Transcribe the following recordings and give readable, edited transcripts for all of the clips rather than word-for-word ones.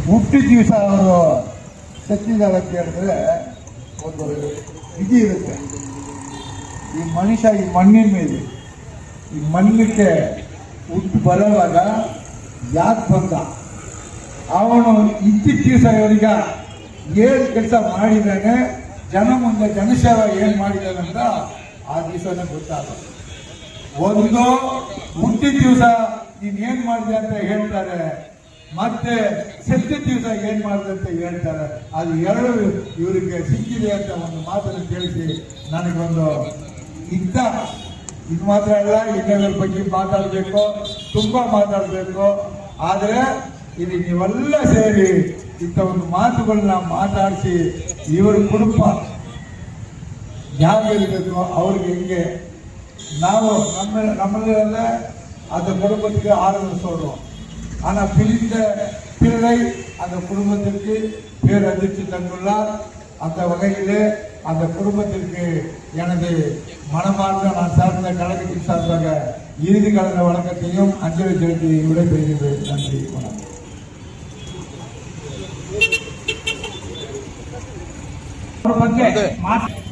ಹುಟ್ಟಿ ದಿವಸ ಅವರು ಸತ್ತಿದ್ದಾರೆ ಅಂತ ಹೇಳಿದ್ರೆ ಒಂದು ವಿಧಿ ಇರುತ್ತೆ. ಈ ಮನುಷ್ಯ ಈ ಮಣ್ಣಿನ ಮೇಲೆ ಈ ಮಣ್ಣಕ್ಕೆ ಹುಟ್ಟು ಬರೋವಾಗ ಯಾಕೆ ಬಂದ, ಅವನು ಇದ್ದಿದ್ದ ದಿವಸ ಇವರಿಗೆ ಏನು ಕೆಲಸ ಮಾಡಿದ್ದಾನೆ, ಜನ ಮುಂದೆ ಜನಸೇವೆ ಏನು ಮಾಡಿದ್ದಾನೆ ಅಂತ ಆ ದಿವಸನೇ ಗೊತ್ತಾಗುತ್ತೆ. ಒಂದು ಹುಟ್ಟಿದ ದಿವಸ ನೀನೇನು ಮಾಡಿದೆ ಅಂತ ಹೇಳ್ತಾರೆ, ಮತ್ತೆ ಸತ್ಯ ದಿವಸ ಏನ್ ಮಾಡಿದೆ ಅಂತ ಹೇಳ್ತಾರೆ. ಅದು ಎರಡು ಇವರಿಗೆ ಸಿಕ್ಕಿದೆ ಅಂತ ಒಂದು ಮಾತನ್ನು ಕೇಳಿಸಿ ನನಗೊಂದು ಇದ್ದ ಇದು ಮಾತ್ರ ಅಲ್ಲ, ಇನ್ನೊಂದರ ಬಗ್ಗೆ ಮಾತಾಡಬೇಕು, ತುಂಬಾ ಮಾತಾಡಬೇಕು. ಆದರೆ ಇದು ನೀವೆಲ್ಲ ಸೇರಿ ಇಂಥ ಒಂದು ಮಾತುಗಳನ್ನ ಮಾತಾಡಿಸಿ ಇವರ ಕುಟುಂಬ ಯಾರಿರಬೇಕು ಅವ್ರಿಗೆ ಹೆಂಗೆ ನಾವು நம்மள அந்த குடும்பத்துக்கு ஆறுதல் சொல்றோம். ஆனா பிரிந்த பிள்ளை அந்த குடும்பத்திற்கு பேரதிர்ச்சி தந்துள்ளார். அந்த வகையிலே அந்த குடும்பத்திற்கு எனது மனமார்ந்த நான் சார்ந்த கழகத்தின் சார்பாக இறுதி கலந்த வணக்கத்தையும் அஞ்சலி செலுத்தி விடைபெறுகிறேன். நன்றி, வணக்கம்.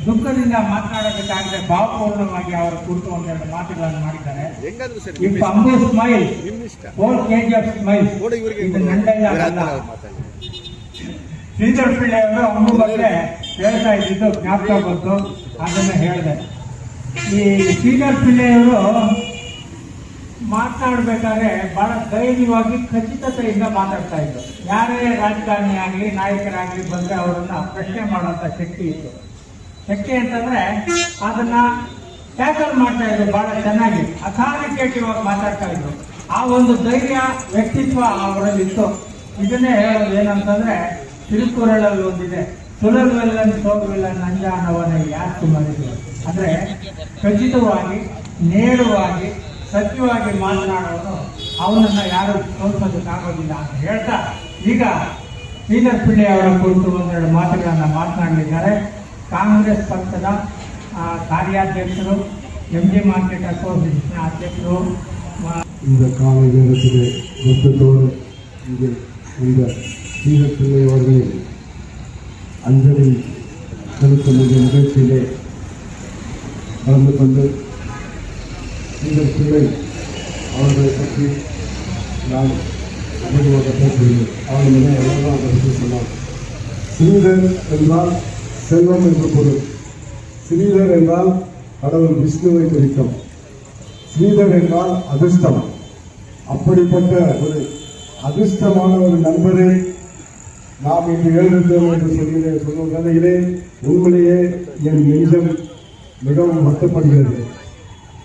ದುಃಖದಿಂದ ಮಾತನಾಡಬೇಕಾದ್ರೆ ಭಾವಪೂರ್ಣವಾಗಿ ಅವರ ಕುರಿತು ಒಂದೆರಡು ಮಾತುಗಳನ್ನು ಮಾಡಿದ್ದಾರೆ. ಇಫ್ ಅಂಬು ಸ್ಮೈಲ್ 4 kg of smile, ಇದು ನಂದಲ್ಲ. ಶ್ರೀಧರ್ ಪಿಳ್ಳೆ ಅವರು ಅಂಬು ಬಗ್ಗೆ ಹೇಳ್ತಾ ಇದ್ದಿದ್ದು ಜ್ಞಾಪಕ ಬಂತು, ಅದನ್ನು ಹೇಳಿದೆ. ಈ ಶ್ರೀಧರ್ ಪಿಳ್ಳೆಯವರು ಮಾತನಾಡಬೇಕಾದ್ರೆ ಬಹಳ ಧೈರ್ಯವಾಗಿ ಖಚಿತತೆಯಿಂದ ಮಾತಾಡ್ತಾ ಇದ್ರು. ಯಾರೇ ರಾಜಕಾರಣಿ ಆಗಲಿ ನಾಯಕರಾಗಲಿ ಬಂದ್ರೆ ಅವರನ್ನ ಪ್ರಶ್ನೆ ಮಾಡುವಂತ ಶಕ್ತಿ ಇತ್ತು. ಶಕ್ತಿ ಅಂತಂದ್ರೆ ಅದನ್ನ ಟ್ಯಾಕಲ್ ಮಾಡ್ತಾ ಇದ್ರು, ಬಹಳ ಚೆನ್ನಾಗಿ ಅಥಾರಿಟೇಟಿವ್ ಆಗಿ ಮಾತಾಡ್ತಾ ಇದ್ರು. ಆ ಒಂದು ಧೈರ್ಯ ವ್ಯಕ್ತಿತ್ವ ಅವರಲ್ಲಿತ್ತು. ಇದನ್ನೇ ಹೇಳೋದು ಏನಂತಂದ್ರೆ ತಿರುಕುರಳಲ್ಲಿ ಒಂದಿದೆ, ಸುಲಭವೆಲ್ಲನ್ ಸೋಗವಿಲ್ಲ ನಂಜಾನವನ ಯಾಕೆ ಮಾಡಿದ್ರು. ಅಂದ್ರೆ ಖಚಿತವಾಗಿ ನೇರವಾಗಿ ಸತ್ಯವಾಗಿ ಮಾತನಾಡೋನು ಅವನನ್ನ ಯಾರು ಸೋಲಿಸೋದಕ್ಕಾಗೋದಿಲ್ಲ ಅಂತ ಹೇಳ್ತಾ, ಈಗ ಶ್ರೀಧರ್ ಪಿಳ್ಳೆ ಅವರ ಕುರಿತು ಒಂದೆರಡು ಮಾತುಗಳನ್ನು ಮಾತನಾಡಲಿದ್ದಾರೆ. ಕಾಂಗ್ರೆಸ್ ಪಕ್ಷದ ಕಾರ್ಯಾಧ್ಯಕ್ಷರು, MG ಮಾರ್ಕೆಟ್ ಅಸೋಸಿಯೇಷನ್ ಅಧ್ಯಕ್ಷರು. இந்த காலை நேரத்திலே மொத்தத்தோடு இங்கே இந்த ಶ್ರೀಧರ್ ಪಿಳ್ಳೆ அவர்களை அஞ்சலி செலுத்தும் இந்த நிகழ்ச்சியிலே கலந்து கொண்டு ಶ್ರೀಧರ್ ಪಿಳ್ಳೆ அவர்களை பற்றி நான் அமைதியாக பேசுகிறேன். அவர்களிடம் எல்லாம் பற்றி சொன்னார். ஸ்ரீதர் என்றால் செல்வம் என்று பொருள். ஸ்ரீதர் என்றால் கடவுள் விஷ்ணுவை குறிக்கும். ஸ்ரீதர் என்றால் அதிர்ஷ்டம். அப்படிப்பட்ட ஒரு அதிர்ஷ்டமான ஒரு நண்பரை நாம் இன்று எழுதிட்டோம் என்று சொல்லும் வேளையிலே உண்மையிலேயே என் நெஞ்சம் மிகவும் வருத்தப்படுகிறது.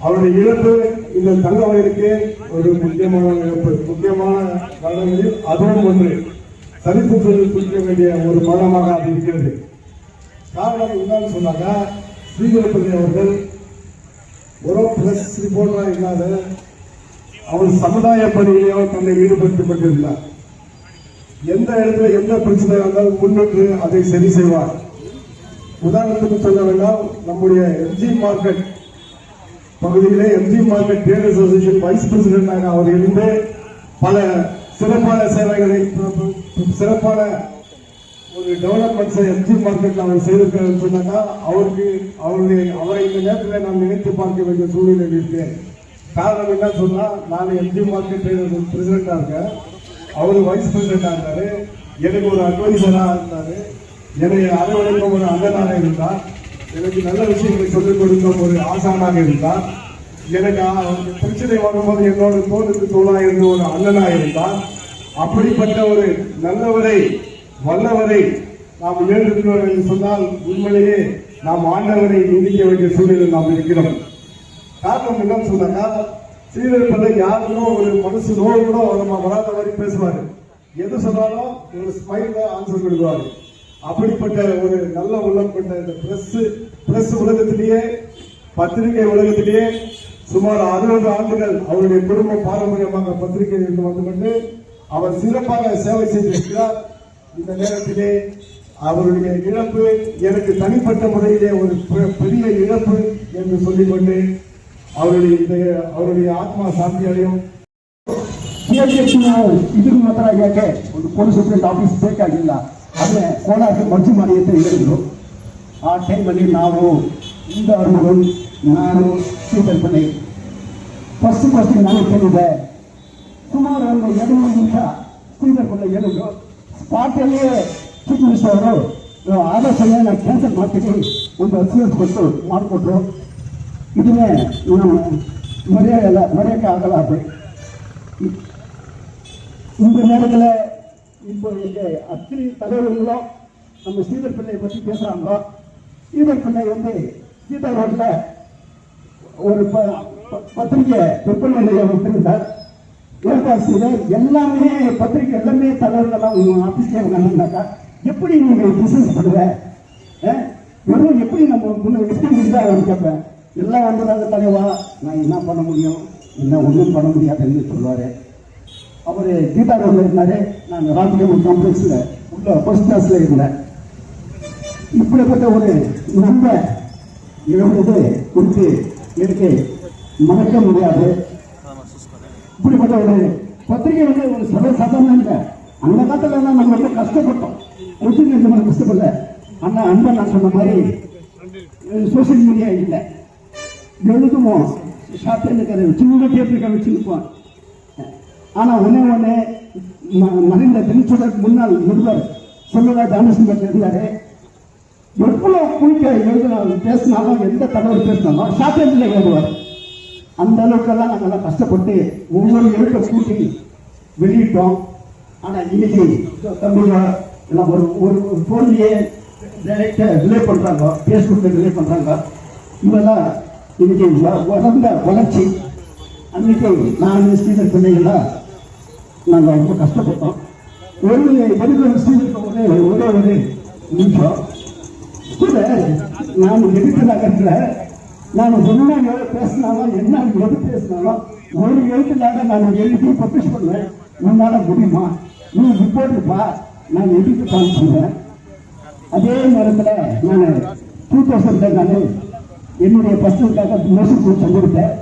அவருடைய இழப்பு இந்த தங்க வயலுக்கு ஒரு முக்கியமான இழப்பு. முக்கியமான மரணங்களில் அதுவும் ஒன்று சரித்திரத்தில் குறிக்க வேண்டிய ஒரு மரணமாக அது இருக்கிறது. காரணம் என்னன்னு சொன்னாங்க, ஸ்ரீதர் பிள்ளை அவர்கள் ஒரு பிளஸ் ரிப்போர்ட்டா இல்லாத அவர் சமுதாய பணியிலேயோ தன்னை ஈடுபட்டுக் கொண்டிருந்தார். எந்த இடத்துல எந்த பிரச்சனை வந்தாலும் முன்னின்று அதை சரி செய்வார். உதாரணத்துக்கு சொல்ல வேண்டாம், நம்முடைய MG மார்க்கெட் பகுதியிலே MG market trade association vice பிரசிடென்டாக அவர் இருந்து பல சிறப்பான சேவைகளை, சிறப்பான ஒரு டெவலப்மெண்ட்ஸை MG மார்க்கெட் அவர் செய்திருக்கிறார் சொன்னாங்க. அவரை இந்த நேரத்தில் நான் நினைத்து பார்க்க வேண்டிய சூழ்நிலை இருக்கேன். காரணம் என்ன சொன்னா, நான் MG மார்க்கெட் பிரசிடென்டா இருக்கேன், அவரு வைஸ் பிரசிடென்டா இருந்தாரு, எனக்கு ஒரு அட்வைசரா இருந்தாரு, என்னை அரவணைக்கும் ஒரு அண்ணனாக இருந்தார், எனக்கு நல்ல விஷயங்களை சொல்லிக் கொடுக்கும் ஒரு ஆசானாக இருந்தார், எனக்கு பிரச்சனை வரும்போது என்னோட தோளுக்கு தோளாக இருந்த ஒரு அண்ணனாக இருந்தார். அப்படிப்பட்ட ஒரு நல்லவரை வல்லவரை நாம் ஏற்றிருக்கிறோம் என்று சொன்னால் உண்மையிலேயே நாம் ஆண்டவரை நிந்திக்க வேண்டிய சூழ்நிலை நாம் இருக்கிறோம். காரணம் என்னன்னு சொன்னாக்கா, ஸ்ரீதர் பிள்ளை யாருக்கும் ஒரு மனசு நோய் கூட நம்ம வராத மாதிரி பேசுவாரு. எது சொன்னாலும் ஒரு ஸ்மைல்ல ஆன்சர் கொடுக்குவாரு. அப்படிப்பட்ட ஒரு நல்ல உள்ளம் கொண்ட இந்த பிரஸ் உலகத்திலேயே, பத்திரிகை உலகத்திலேயே சுமார் 60 ஆண்டுகள் அவருடைய குடும்ப பாரம்பரியமாக பத்திரிகை இருந்து வந்து கொண்டு அவர் சிறப்பாக சேவை செய்திருக்கிறார். இந்த நேரத்திலே அவருடைய இழப்பு எனக்கு தனிப்பட்ட முறையிலே ஒரு பெரிய இழப்பு என்று சொல்லிக்கொண்டு அவருடைய ஆத்மா சாந்தி அடையும். ಇದಕ್ಕೆ ಮಾತ್ರ ಯಾಕೆ ಒಂದು ಪೊಲೀಸ್ ಸೂಪ್ರೆಂಟ್ ಆಫೀಸ್ ಬೇಕಾಗಿಲ್ಲ, ಆದರೆ ಕೋಲಾರ ಮರ್ಜಿ ಮಾಡಿ ಅಂತ ಹೇಳಿದ್ರು. ಆ ಟೈಮಲ್ಲಿ ನಾವು ನಾನು ಶ್ರೀಧರ್ಪಣಿ ಫಸ್ಟ್ ನಾನು ಕೇಳಿದೆ. ಸುಮಾರು ಒಂದು 2-3 ನಿಮಿಷ ಶ್ರೀಧರ್ಪಣಿ ಹೇಳಿದ್ರು. ಸ್ಪಾಟಲ್ಲಿಯೇ ಚೀಫ್ ಮಿನಿಸ್ಟರ್ ಅವರು ಆದರ್ಶನ ನಾನು ಕ್ಯಾನ್ಸಲ್ ಮಾಡ್ತೀನಿ ಒಂದು ಅಸ್ಯೂರೆನ್ಸ್ ಕೊಟ್ಟು ಮಾಡಿಕೊಟ್ರು. ಇದನ್ನೇ ನಾನು மறைக்க ஆகலாது. இந்த நேரத்தில் இப்போ இங்கே அத்தனை தலைவர்களும் நம்ம ஸ்ரீதர் பிள்ளையை பற்றி பேசுகிறாங்க. ஸ்ரீதர் பிள்ளை வந்து சீதா ரோட்டில் ஒரு பத்திரிகை விற்பனை நிலையம் வைத்திருந்தார். ஏற்பாசிரியர் எல்லாமே பத்திரிகை எல்லாமே தலைவர்கள்லாம் ஆஃபீஸ்லேயே வந்தாக்கா எப்படி நீங்கள் பிஸ்னஸ் பண்ணுவ, வெறும் எப்படி நம்ம முன்ன எப்படி இருந்தால் கேட்பேன். எல்லாம் வந்ததாக தலைவா நான் என்ன பண்ண முடியும், என்ன ஒன்றும் பண்ண முடியாதுன்னு சொல்லுவார். அவர் கீதா ரோடில் இருந்தார். நான் ராஜ்கமல் காம்ப்ளெக்ஸில் உள்ள ஃபர்ஸ்ட் கிளாஸில் இருந்தேன். இப்படிப்பட்ட ஒரு நம்ப இழந்தது குறித்து எனக்கு மறக்க முடியாது. இப்படிப்பட்ட ஒரு பத்திரிகை வந்து ஒரு சர்வசாதாரணம் இல்லை. அந்த காலத்துல நம்ம ரொம்ப கஷ்டப்பட்டோம். கொஞ்சம் நம்ம கஷ்டப்படல. ஆனால் அன்பை நான் சொன்ன மாதிரி சோசியல் மீடியா இல்லை. எழுதுவோம் ஷாப்பில் சின்ன டேப்ரிக்கா வச்சுருப்போம். ஆனால் ஒன்னே மறைந்த தினச்சுடருக்கு முன்னாள் நிருபர் சொல்லுவா ஜானசிம்பட் இருந்தார். எவ்வளோ குயிக்க எழுதினாலும் பேசினாலும் எந்த தலைவர் பேசினாலும் ஷாப்பில் எழுதுவார். அந்த அளவுக்கெல்லாம் நாங்கள்லாம் கஷ்டப்பட்டு ஒவ்வொரு எழுத்தை கூட்டி வெளியிட்டோம். ஆனால் இன்னைக்கு தமிழா எல்லாம் ஒரு ஃபோன்லேயே டைரெக்டாக ரிலே பண்ணுறாங்க, ஃபேஸ்புக்கில் ரிலே பண்ணுறாங்க. இதெல்லாம் இன்னைக்கு வளர்ந்த வளர்ச்சி. அன்னைக்கு நான் ஸ்ரீதர் பிள்ளைகள்லாம் நாங்கள் ரொம்ப கஷ்டப்பட்டோம். ஒரு ஸ்ரீதர் ஒரே ஒரு நிமிஷம் கூட நான் எதிர்க்கிறாங்க. நான் என்ன பேசினாலும் என்ன எது பேசினாலும் ஒரு எழுத்துலாக நான் எழுதி பப்ளிஷ் பண்ணுவேன். உன்னால முடியுமா, நீ ரிப்போர்ட்டுப்பா, நான் எதிர்த்து காமிச்சுவேன். அதே நேரத்தில் நான் 2000 நான் என்னுடைய பசங்களுக்காக மெசேஜ் கொடுத்தேன்.